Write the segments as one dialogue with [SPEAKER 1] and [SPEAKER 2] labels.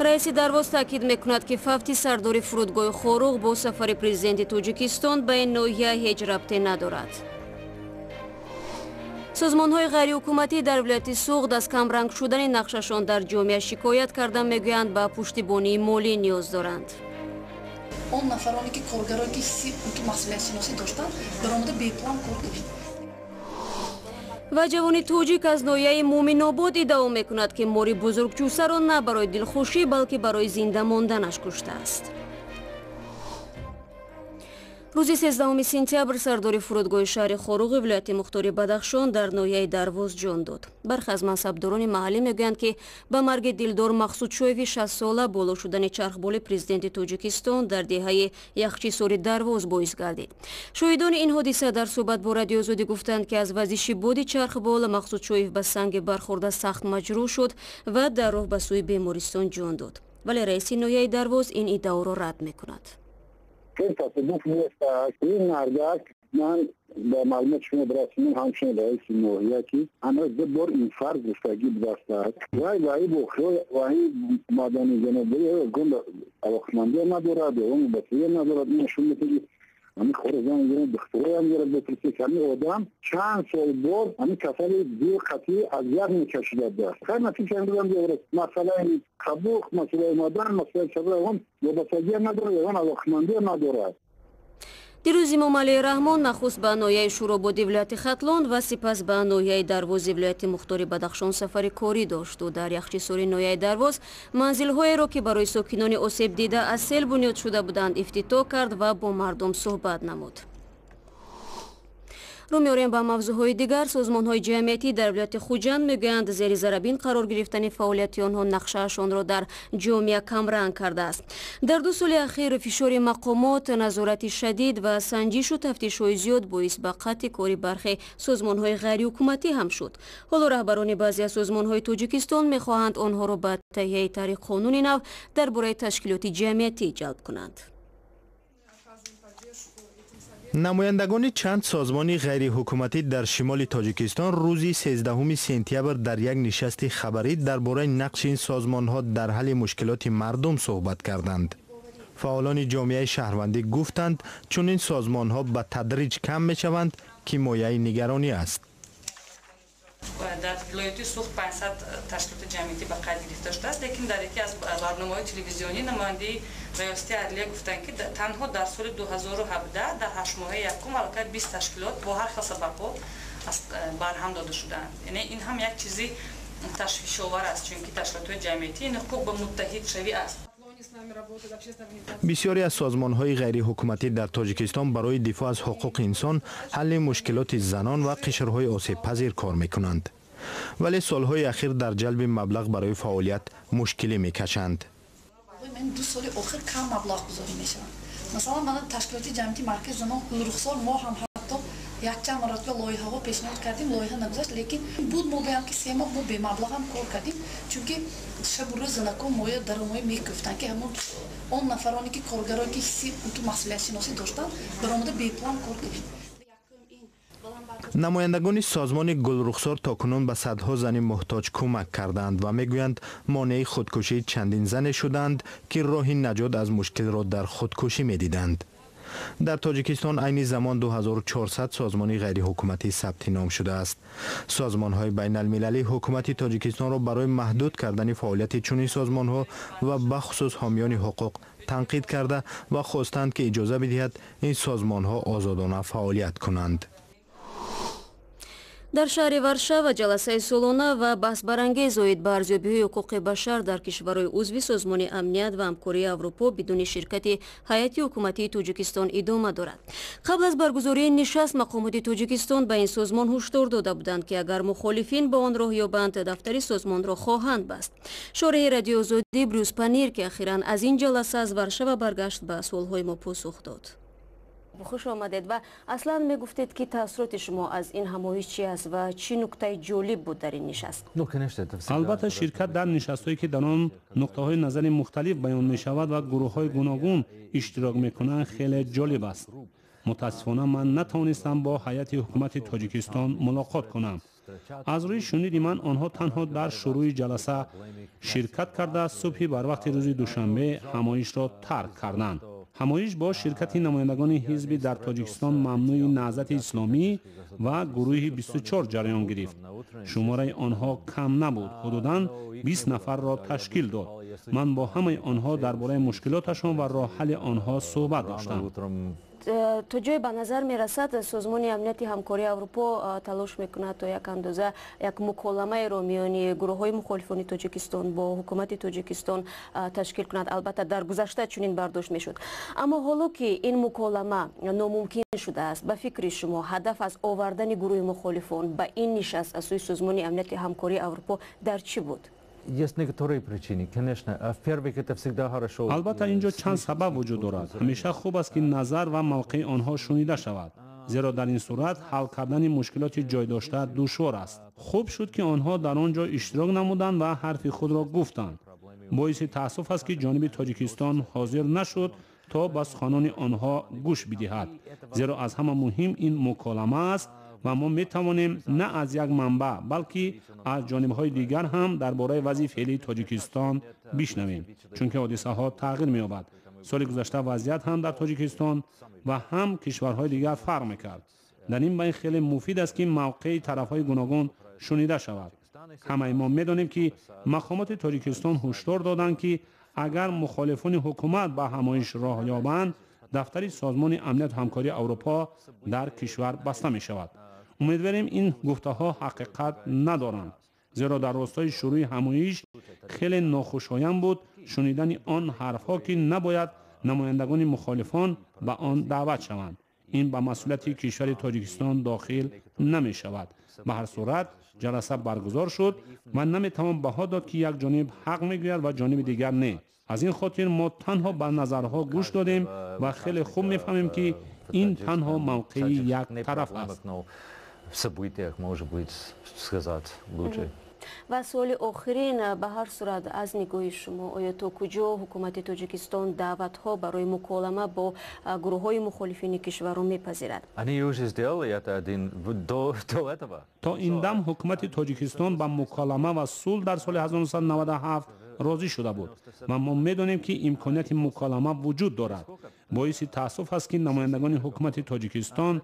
[SPEAKER 1] раиси дархост таъкид мекунад, ки фавти сардори фурудгоҳи Хоруғ бо сафари президенти Тоҷикистон ба ин ноҳия ҳеҷ рабте надорад. созмонҳои ғайриҳукуматӣ дар вилояти сӯғд аз камранг шудани нақшашон дар ҷомеа шикоят карда мегӯянд ба пуштибонии молӣ ниёз доранд.
[SPEAKER 2] он нафароне ки коргарои ки ҳисси масъулиятшиносӣ доштанд баромада беплан кор кунед.
[SPEAKER 1] ва ҷавони тоҷик аз ноҳияи муъминобод иддао мекунад, ки мори бузургҷӯсаро на барои дилхушӣ, балки барои зинда монданаш куштааст. рӯзи 13 сентябр сардори фурудгоҳи шаҳри Хоруғи вилояти мухтори Бадахшон дар ноҳияи дарвоз ҷон дод. бархе аз мансабдорони маҳаллӣ мегӯянд, ки ба марги дилдор Мақсудшоеви 60 сола боло шудани чархболи президенти Тоҷикистон дар деҳаи яхчисори дарвоз боис гардид. шоҳидони ин ҳодиса дар сӯҳбат бо радиои Озодӣ гуфтанд, ки аз вазиши боди чархбол Мақсудшоев ба санги бархӯрда сахт маҷрӯҳ шуд ва дар роҳ ба сӯи бемористон ҷон дод. вале раиси ноҳияи дарвоз ин иддаоро рад мекунад.
[SPEAKER 3] این تصادف نیست. این مردک من با معلومات شما برسونم همچنین رئیس نوحیتی اما دو بار این فرد گفتگی بدست وای بخور وای مادانی جنبی گند علاقمندی ندارد اون بسیار ندارد نشون میده همین خورزان میگن دکتری هم میره بپرسه که همین آدم چند سال بعد همین کسل دو قطعی اذیت میکشیده است. خیلی نتیجه میگم دیگه مسئله کبوخ، مسئله مادن، مسئله شبه اون یا بسیاری نداره یا اون علاقمندی نداره.
[SPEAKER 1] дирӯз имом алии раҳмон нахуст ба ноҳияи шӯрободӣ вилояти хатлон ва сипас ба ноҳияи дарвози вилояти мухтори Бадахшон сафари корӣ дошту дар яхчисори ноҳияи дарвоз манзилҳоеро, ки барои сокинони осебдида аз сел бунёд шуда буданд, ифтитоҳ кард ва бо мардум суҳбат намуд. рӯ меорем ба мавзӯъҳои дигар. созмонҳои ҷамъиятӣ дар вилояти Хуҷанд мегӯянд, зери зарабин қарор гирифтани фаъолияти онҳо нақшаашонро дар ҷомеа камранг кардааст. дар 2 соли ахир фишори мақомот, назорати шадид ва санҷишу тафтишҳои зиёд боис ба қатъи кори бархе созмонҳои ғайриҳукуматӣ ҳам шуд. ҳоло раҳбарони баъзе аз созмонҳои Тоҷикистон мехоҳанд онҳоро ба таҳияи тарҳи қонуни нав дар бораи ташкилоти ҷамъиятӣ ҷалб кунанд.
[SPEAKER 4] намояндагони чанд созмони ғайриҳукуматӣ дар шимоли Тоҷикистон рӯзи 13 сентябр дар як нишасти хабарӣ дар бораи нақши ин созмонҳо дар ҳалли мушкилоти мардум суҳбат карданд. фаъолони ҷомеаи шаҳрвандӣ гуфтанд, чунин созмонҳо ба тадриҷ кам мешаванд, ки мояи нигаронӣ аст.
[SPEAKER 5] در ولایت سوخت 500 تشکیلات جمعیتی به قید گرفته شده است، لیکن در یکی از برنامه‌های تلویزیونی نماینده ریاستی عدلیه گفتند که تنها در سال 2017 در 8 ماه یکم حداقل 20 تشکیلات با هر خاص سبب‌ها برهم داده شدند. یعنی این هم یک چیزی تشویش‌آور است، چون که تشکیلات جمعیتی این حقوق به متحد شوی است.
[SPEAKER 4] بسیاری از سازمان‌های غیرحکومتی در تاجیکستان برای دفاع از حقوق انسان، حل مشکلات زنان و قشرهای آسیب‌پذیر کار می‌کنند. ولی سالهای اخیر در جلب مبلغ برای فعالیت مشکلی می‌کشند.
[SPEAKER 2] من 2 سال آخر کم مبلغ گذاری می‌شوند. مثلا من تشکیلات جمعیتی مرکز زنان رخصار ما هم حتی یک چند مرتبه لایحه‌ها پیشنهاد کردیم، لایحه نگذاشت، لیکن بود ما بگم که 3 ماه ما به مبلغ هم کار کردیم، چون که شب و روز زنکان مایه درآمد میگفتن که همون اون نفرانی که کارگرایی که حسی تو مسئولیت شناسی داشتن برآمده بی پلان کار کنیم.
[SPEAKER 4] نمایندگان سازمان گلرخسار تاکنون به صدها زن محتاج کمک کردند و میگویند مانع خودکشی چندین زن شدند که راه نجات از مشکل را در خودکشی میدیدند. در تاجیکستان عین زمان 2400 سازمان غیر حکومتی ثبت نام شده است. سازمان‌های بین المللی حکومت تاجیکستان را برای محدود کردن فعالیت چنین سازمان‌ها و بخصوص حامیان حقوق تنقید کرده و خواستند که اجازه بدهد این سازمان‌ها آزادانه فعالیت کنند.
[SPEAKER 1] дар шаҳри Варшава ҷаласаи солона ва баҳсбарангез оид ба арзёбиҳои ҳуқуқи башар дар кишварҳои узви созмони амният ва ҳамкории Аврупо бидуни ширкати ҳайати ҳукуматии Тоҷикистон идома дорад. қабл аз баргузории нишаст мақомоти Тоҷикистон ба ин созмон ҳушдор дода буданд, ки агар мухолифин ба он роҳ ёбанд, дафтари созмонро хоҳанд баст. шораҳи радиои Озодӣ Брюс Панир, ки ахиран аз ин ҷаласа аз Варшава баргашт, ба суолҳои мо посух дод. خوش آمدید و اصلا میگفتید که تاثیرات شما از این همایش چی است و چی نکته جالب بود در این نشست؟
[SPEAKER 6] البته شرکت در نشست‌هایی که در آن نقطه‌های نظر مختلف بیان می‌شود و گروه‌های گوناگون اشتراک می‌کنند خیلی جالب است. متأسفانه من نتوانستم با هیئت حکومت تاجیکستان ملاقات کنم. از روی شنیدی من آنها تنها در شروع جلسه شرکت کرده صبح بر وقت روز دوشنبه همایش را ترک کردند. همایش با شرکت نمایندگان حزب در تاجیکستان ممنوع نهضت اسلامی و گروه 24 جریان گرفت. شماره آنها کم نبود، حدوداً 20 نفر را تشکیل داد. من با همه آنها درباره مشکلاتشان و راه حل آنها صحبت داشتم.
[SPEAKER 1] تا جای به نظر می رسد سازمان امنیتی همکاری اروپا تلاش میکند تا یک اندازه یک مکالمه را میان گروه های مخالفان تاجیکستان با حکومت تاجیکستان تشکیل کند. البته در گذشته چنین برداشت میشد، اما حالا که این مکالمه ناممکن شده است، به فکر شما هدف از آوردن گروه مخالفان به این نشست از سوی سازمان امنیتی همکاری اروپا در چی بود؟
[SPEAKER 6] البته اینجا چند سبب وجود دارد. همیشه خوب است که نظر و موقع آنها شنیده شود، زیرا در این صورت حل کردن مشکلات جای داشته دشوار است. خوب شد که آنها در آنجا اشتراک نمودند و حرف خود را گفتند. باعث تأسف است که جانب تاجیکستان حاضر نشد تا به سخنان آنها گوش بدهد، زیرا از همه مهم این مکالمه است و ما می توانیم نه از یک منبع بلکه از جانب‌های دیگر هم درباره وضع فعلی تاجیکستان بشنویم، چون که حادثه ها تغییر می‌یابد. سال گذشته وضعیت هم در تاجیکستان و هم کشورهای دیگر فرق می‌کرد. در این بین خیلی مفید است که موقع طرف‌های گوناگون شنیده شود. همه ما می‌دانیم که مقامات تاجیکستان هشدار دادند که اگر مخالفان حکومت به همایش راه یابند، دفتر سازمان امنیت همکاری اروپا در کشور بسته می شود. امیدواریم این گفته ها حقیقت ندارند، زیرا در راستای شروع همایش خیلی ناخوشایند بود شنیدن آن حرفها که نباید نمایندگان مخالفان به آن دعوت شوند. این به مسئولیت کشور تاجیکستان داخل نمی شود. به هر صورت جلسه برگزار شد و نمی توان بها داد که یک جانب حق میگوید و جانب دیگر نه. از این خاطر ما تنها به نظرها گوش دادیم و خیلی خوب میفهمیم که این تنها موقع یک طرف است.
[SPEAKER 1] و سوال آخرین، به هر صورت از نگاه شما آیا تا کجا حکومت تاجیکستان دعوت ها برای مکالمه با گروه های مخالفین کشور را میپذیرد؟
[SPEAKER 6] تا این دم حکومت تاجیکستان با مکالمه و صلح در سال 1997 راضی شده بود و ما میدانیم که امکانیت مکالمه وجود دارد. باعث تأسف است که نمایندگان حکومت تاجیکستان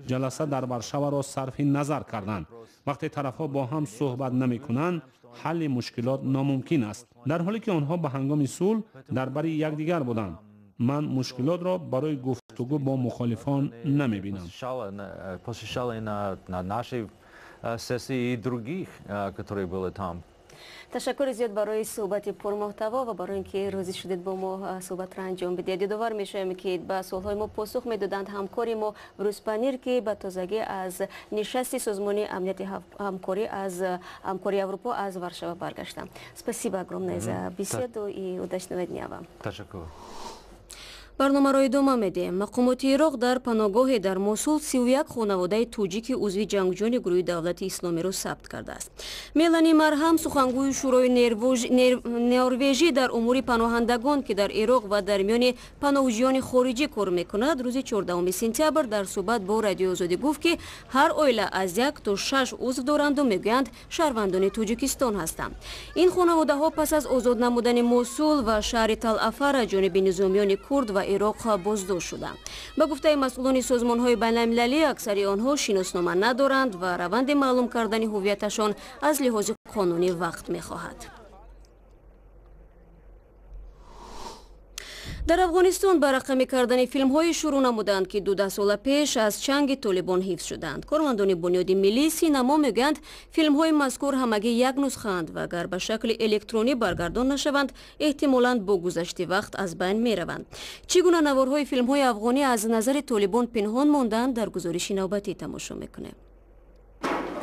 [SPEAKER 6] جلسه در ورشاوا را صرف نظر کردند. وقتی طرفها با هم صحبت نمی کنند، حل مشکلات ناممکن است، در حالی که آنها به هنگام صلح درباره یکدیگر بودند. من مشکلات را برای گفتگو با مخالفان نمی بینم.
[SPEAKER 1] تشکر زیاد برای صحبت پرمحتوا و برای اینکه راضی شدید با ما صحبت را انجام بدید. یادآور میشم که به سوالهای ما پاسخ میدادند همکاری ما روزپنیر که به تازگی از نشست سازمان امنیت همکاری اروپا از ورشава برگشتم. Спасибо огромное за беседу и удачного дня вам.
[SPEAKER 6] Ташаккур.
[SPEAKER 1] барномаро идома медиҳем. мақомоти Ироқ дар паноҳгоҳе дар Мосул 31 хонаводаи тоҷики узви ҷангҷӯёни гурӯҳи давлати исломиро сабт кардааст. мелани марҳам сухангӯи шӯрои норвежӣ дар умури паноҳандагон ки дар Ироқ ва дар миёни паноҳҷӯёни хориҷӣ кор мекунад, рӯзи 14 сентябр дар суҳбат бо радиои озодӣ гуфт ки ҳар оила аз 1 то 6 узв доранду мегӯянд шаҳрвандони Тоҷикистон ҳастанд. ин хонаводаҳо пас аз озод намудани Мосул ва шаҳри Тал-Афар аз ҷониби низомиёни курд ва Ироқ боздошт шуданд. ба гуфтаи масъулони созмонҳои байналмилалӣ, аксари онҳо шиноснома надоранд ва раванди маълум кардани ҳуввияташон аз лиҳози қонунӣ вақт мехоҳад. дар афғонистон ба рақамӣ кардани филмҳои шурӯъ намуданд ки 12 сола пеш аз чанги толибон ҳифз шуданд. кормандони бунёди миллии синамо мегӯянд филмҳои мазкур ҳамагӣ як нусхаанд ва агар ба шакли электронӣ баргардон нашаванд, эҳтимолан бо гузашти вақт аз байн мераванд. чӣ гуна наворҳои филмҳои афғонӣ аз назари толибон пинҳон монданд, дар гузориши навбатӣ тамошо мекунем.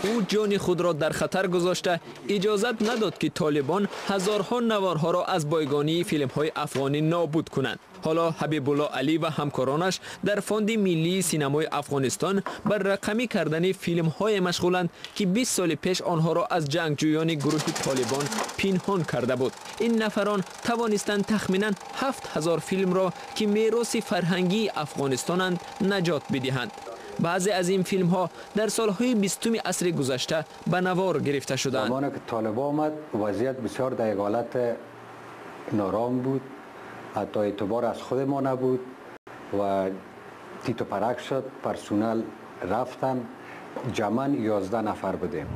[SPEAKER 7] او جان خود را در خطر گذاشته اجازت نداد که طالبان هزارها نوارها را از بایگانی فیلم‌های افغانی نابود کنند. حالا حبیب الله علی و همکارانش در فاند ملی سینمای افغانستان بر رقمی کردن فیلم‌های مشغولند که 20 سال پیش آنها را از جنگجویان گروه طالبان پنهان کرده بود. این نفران توانستند تخمیناً 7000 فیلم را که میراث فرهنگی افغانستانند نجات بدهند. بعضی از این فیلم ها در سالهای 20 عصر گذشته به نوار گرفته شدند.
[SPEAKER 8] زمانی که طالبان آمد وضعیت بسیار در حالت نارام بود، حتی اعتبار از خود ما نبود و تیت و پرک شد، پرسونل رفتن، جمعاً 11 نفر بودیم.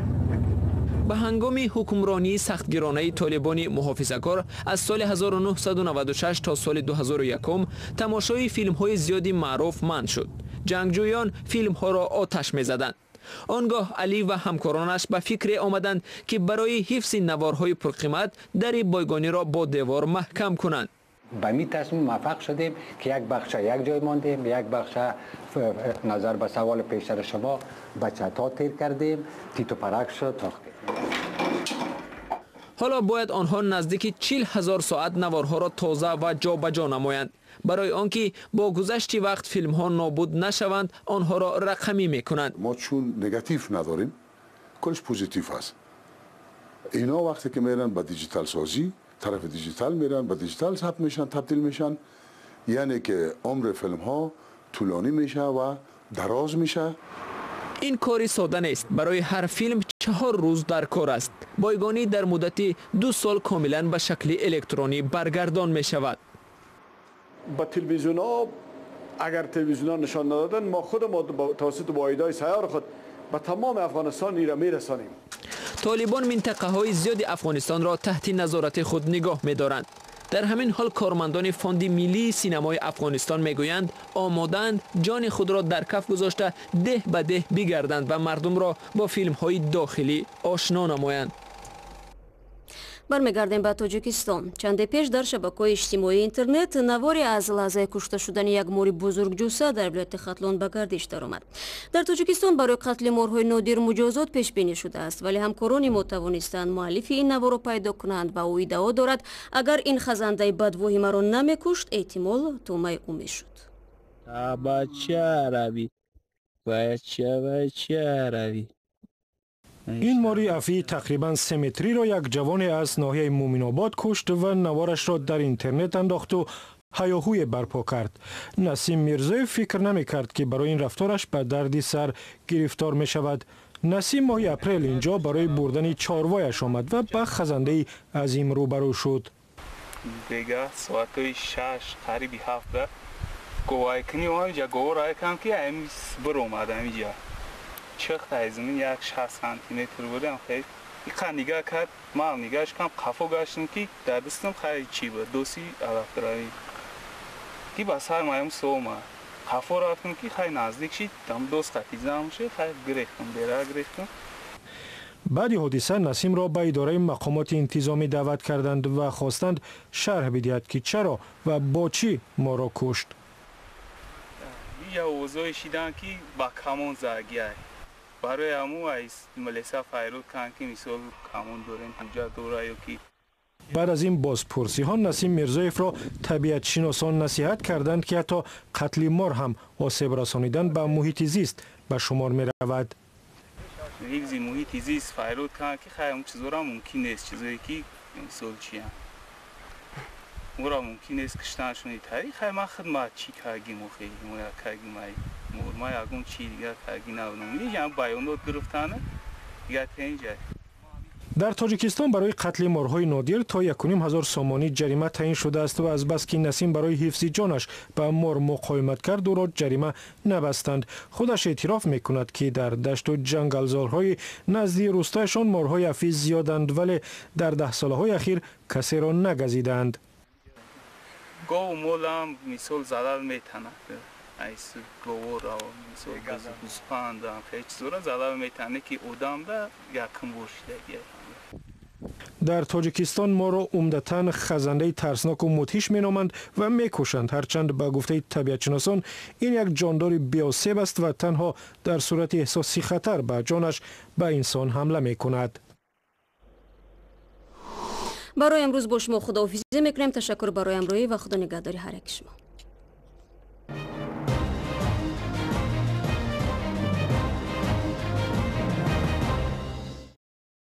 [SPEAKER 7] به هنگام حکمرانی سختگیرانه طالبان محافظه‌کار از سال 1996 تا سال 2001 تماشای فیلم های زیادی معروف منع شد. جنگجویان فیلم ها را آتش می زدند. آنگاه علی و همکارانش به فکر آمدند که برای حفظ نوارهای پرقیمت در بایگانی را با دیوار محکم کنند.
[SPEAKER 8] به می تصمیم موفق شدیم که یک بخش یک جای ماندیم، یک بخش نظر به سوال پیشتر شما به چتا تیر کردیم، تیت و پرک شد.
[SPEAKER 7] حالا باید آنها نزدیک 40,000 ساعت نوارها را تازه و جابجا نمایند. برای آنکه با گذشت وقت فیلم ها نابود نشوند آنها را رقمی میکنند.
[SPEAKER 9] ما چون نگاتیو نداریم، کلش پوزیتیو است. اینا وقتی که میرن به دیجیتال سازی، طرف دیجیتال میرن، به دیجیتال ثبت میشن، تبدیل میشن، یعنی که عمر فیلم ها طولانی میشه و دراز میشه.
[SPEAKER 7] این کاری ساده نیست. برای هر فیلم 4 روز در کار است. بایگانی در مدت 2 سال کاملا به شکل الکترونی برگردان می شود.
[SPEAKER 10] با تلویزیون ها اگر تلویزیون ها نشان ندادن، ما خود توسط واحدهای سیار خود به تمام افغانستان ایرا میرسانیم.
[SPEAKER 7] طالبان منطقه های زیاد افغانستان را تحت نظارت خود نگاه می دارند. در همین حال کارمندان فوند ملی سینمای افغانستان میگویند آمادند جان خود را در کف گذاشته ده به ده بگردند و مردم را با فیلم های داخلی آشنا نمایند.
[SPEAKER 1] бармегардем ба тоҷикистон. чанде пеш дар шабакаҳои иҷтимоии интернет навори аз лаҳзаи кушта шудани як мори бузургҷуса дар вилояти хатлон ба гардиш даромад. дар тоҷикистон барои қатли морҳои нодир муҷозот пешбинӣ шудааст, вале ҳамкорони мо тавонистанд муаллифи ин наворро пайдо кунанд ва ӯ иддао дорад агар ин хазандаи бадвоҳимаро намекушт эҳтимол тӯмаи ӯ мешуд.
[SPEAKER 11] این ماری افی تقریبا 3 متری را یک جوان از ناحیه مومن‌آباد کشت و نوارش را در اینترنت انداخت و هیاهوی برپا کرد. نسیم میرزایی فکر نمی کرد که برای این رفتارش به دردی سر گرفتار می شود. نسیم ماه اپریل اینجا برای بردن چاروایش آمد و به خزنده عظیم روبرو شد.
[SPEAKER 12] دیگه ساعتای 6 قریبی 7 گواهی کنی و اینجا گواه کم که همیز بر اومد اینجا. چخت ایزمین 60 سانتی متر بودم خیلی ایقا نگاه کرد ما نگاهش کم قفو گاشتم که در دستم خیلی چی بود دوسی علاق دارایی که بس هر مایم سوما قفو رفتم که خیلی نزدیک شید دم دوست قتیزم شد خیلی گرفتم بیره گرفتم.
[SPEAKER 11] بعد حادثه نسیم را به اداره مقامات انتظامی دعوت کردند و خواستند شرح بدهد که چرا و با چی ما را کشت.
[SPEAKER 12] یا اوضاعی شیدن که با کمون زرگیه برای همون از ملیسا فایرود کن که مثال کمون دارن کجا دوره یا کی.
[SPEAKER 11] بعد از این بازپرسی ها نسیم میرزایف را طبیعت شناسان نصیحت کردند که حتی قتل مار هم آسیب رسانیدن به محیط زیست به شمار می رود.
[SPEAKER 12] حفظ محیط زیست فایرود کن که خیلی چیزا ممکن نیست، چیزایی که مثال چیه مورا ممکن نیست کشتنشونی تاریخ ما خدمت چی کاگی مخیلی مویا کاگی مای مورما یاگون چی دیگه کاگی نبودم میگم بیانات گرفتانه یا تنجه.
[SPEAKER 11] در تاجیکستان برای قتل مارهای نادر تا 1,500 سامانی جریمه تعیین شده است و از بس که نسیم برای حفظ جانش با مار مقاومت کرد او را جریمه نبستند. خودش اعتراف میکند که در دشت و جنگلزارهای نزدیک روستایشان مارهای افی زیادند ولی در 10 سالهای اخیر کسی را نگزیدند.
[SPEAKER 12] گاو مولم مثال زلال میتونه ایس گاو را مثال گوسفند خیلی چیزا زلال میتونه که آدم را یکم بوشیده.
[SPEAKER 11] در تاجیکستان ما را عمدتاً خزنده ترسناک و مدهش مینامند و میکشند، هرچند به گفته طبیعتشناسان این یک جاندار بی‌آسیب است و تنها در صورت احساس خطر به جانش به انسان حمله میکند.
[SPEAKER 1] برای امروز با شما خداحافظی میکنیم. تشکر برای همراهی و خدا نگهداری هر یک شما.